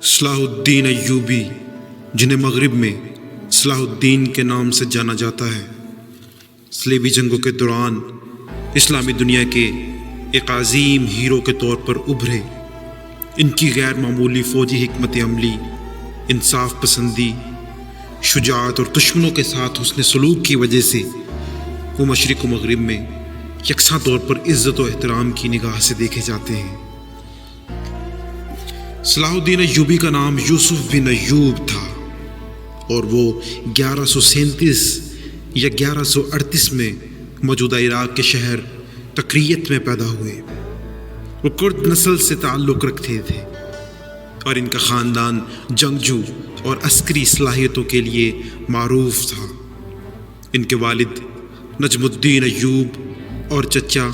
صلاح الدین ایوبی، جنہیں مغرب میں صلاح الدین کے نام سے جانا جاتا ہے، صلیبی جنگوں کے دوران اسلامی دنیا کے ایک عظیم ہیرو کے طور پر ابھرے۔ ان کی غیر معمولی فوجی حکمت عملی، انصاف پسندی، شجاعت اور دشمنوں کے ساتھ حسن سلوک کی وجہ سے وہ مشرق و مغرب میں یکساں طور پر عزت و احترام کی نگاہ سے دیکھے جاتے ہیں۔ صلاح الدین ایوبی کا نام یوسف بن ایوب تھا اور وہ 1137 یا 1138 میں موجودہ عراق کے شہر تکریت میں پیدا ہوئے۔ وہ کرد نسل سے تعلق رکھتے تھے اور ان کا خاندان جنگجو اور عسکری صلاحیتوں کے لیے معروف تھا۔ ان کے والد نجم الدین ایوب اور چچا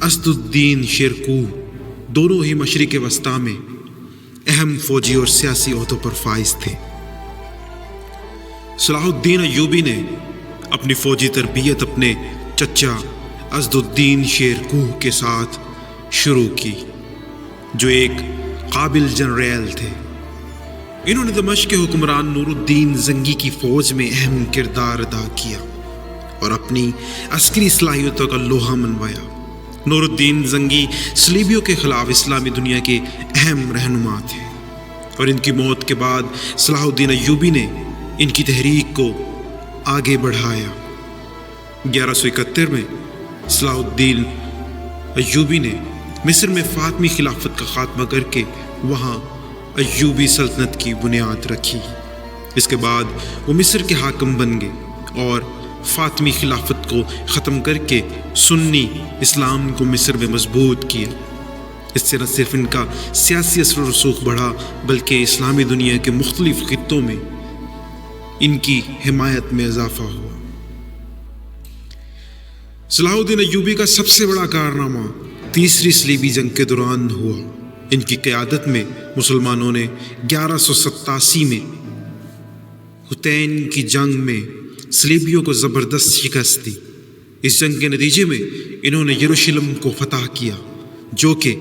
اسد الدین شیرکوہ دونوں ہی مشرق وسطیٰ میں اہم فوجی اور سیاسی عہدوں پر فائز تھے۔ صلاح الدین ایوبی نے اپنی فوجی تربیت اپنے چچا اسد الدین شیرکوہ کے ساتھ شروع کی، جو ایک قابل جنرل تھے۔ انہوں نے دمشق کے حکمران نور الدین زنگی کی فوج میں اہم کردار ادا کیا اور اپنی عسکری صلاحیتوں کا لوہا منوایا۔ نور الدین زنگی صلیبیوں کے خلاف اسلامی دنیا کے اہم رہنما تھے اور ان کی موت کے بعد صلاح الدین ایوبی نے ان کی تحریک کو آگے بڑھایا۔ 1171 میں صلاح الدین ایوبی نے مصر میں فاطمی خلافت کا خاتمہ کر کے وہاں ایوبی سلطنت کی بنیاد رکھی۔ اس کے بعد وہ مصر کے حاکم بن گئے اور فاطمی خلافت کو ختم کر کے سنی اسلام کو مصر میں مضبوط کیا۔ اس سے نہ صرف ان کا سیاسی اثر و رسوخ بڑھا بلکہ اسلامی دنیا کے مختلف خطوں میں ان کی حمایت میں اضافہ ہوا۔ صلاح الدین ایوبی کا سب سے بڑا کارنامہ تیسری صلیبی جنگ کے دوران ہوا۔ ان کی قیادت میں مسلمانوں نے 1187 میں حطین کی جنگ میں صلیبیوں کو زبردست شکست دی۔ اس جنگ کے نتیجے میں انہوں نے یروشلم کو فتح کیا، جو کہ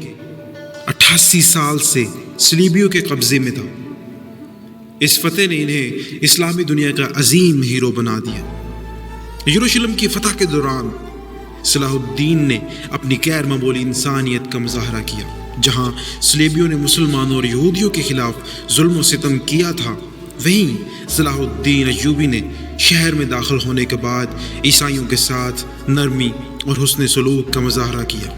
88 سال سے صلیبیوں کے قبضے میں تھا۔ اس فتح نے انہیں اسلامی دنیا کا عظیم ہیرو بنا دیا۔ یروشلم کی فتح کے دوران صلاح الدین نے اپنی غیر معمولی انسانیت کا مظاہرہ کیا۔ جہاں صلیبیوں نے مسلمانوں اور یہودیوں کے خلاف ظلم و ستم کیا تھا، وہیں صلاح الدین ایوبی نے شہر میں داخل ہونے کے بعد عیسائیوں کے ساتھ نرمی اور حسن سلوک کا مظاہرہ کیا۔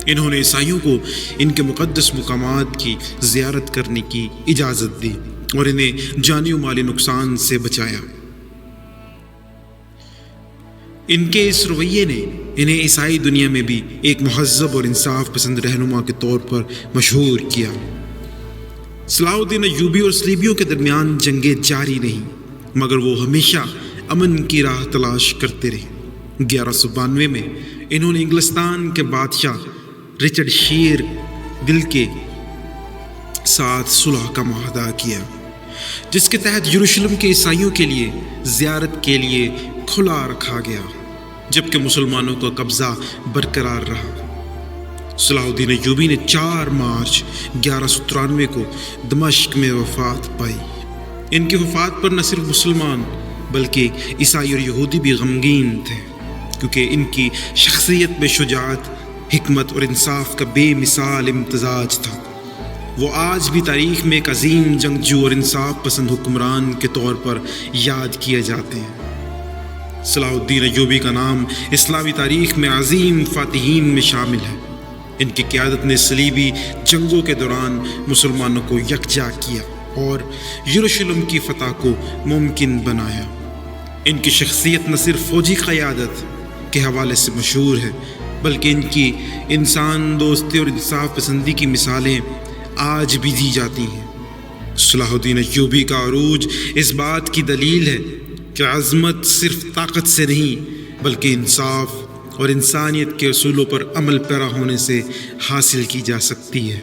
انہوں نے عیسائیوں کو ان کے مقدس مقامات کی زیارت کرنے کی اجازت دی اور انہیں جانی و مالی نقصان سے بچایا۔ ان کے اس رویے نے انہیں عیسائی دنیا میں بھی ایک مہذب اور انصاف پسند رہنما کے طور پر مشہور کیا۔ صلاح الدین ایوبی اور صلیبیوں کے درمیان جنگیں جاری رہیں، مگر وہ ہمیشہ امن کی راہ تلاش کرتے رہے۔ 1192 میں انہوں نے انگلستان کے بادشاہ رچرڈ شیر دل کے ساتھ صلح کا معاہدہ کیا، جس کے تحت یروشلم کے عیسائیوں کے لیے زیارت کے لیے کھلا رکھا گیا، جبکہ مسلمانوں کا قبضہ برقرار رہا۔ صلاح الدین ایوبی نے 4 مارچ 1193 کو دمشق میں وفات پائی۔ ان کی وفات پر نہ صرف مسلمان بلکہ عیسائی اور یہودی بھی غمگین تھے، کیونکہ ان کی شخصیت میں شجاعت، حکمت اور انصاف کا بے مثال امتزاج تھا۔ وہ آج بھی تاریخ میں ایک عظیم جنگجو اور انصاف پسند حکمران کے طور پر یاد کیے جاتے ہیں۔ صلاح الدین ایوبی کا نام اسلامی تاریخ میں عظیم فاتحین میں شامل ہے۔ ان کی قیادت نے صلیبی جنگوں کے دوران مسلمانوں کو یکجا کیا اور یروشلم کی فتح کو ممکن بنایا۔ ان کی شخصیت نہ صرف فوجی قیادت کے حوالے سے مشہور ہے بلکہ ان کی انسان دوستی اور انصاف پسندی کی مثالیں آج بھی دی جاتی ہیں۔ صلاح الدین ایوبی کا عروج اس بات کی دلیل ہے کہ عظمت صرف طاقت سے نہیں بلکہ انصاف اور انسانیت کے اصولوں پر عمل پیرا ہونے سے حاصل کی جا سکتی ہے۔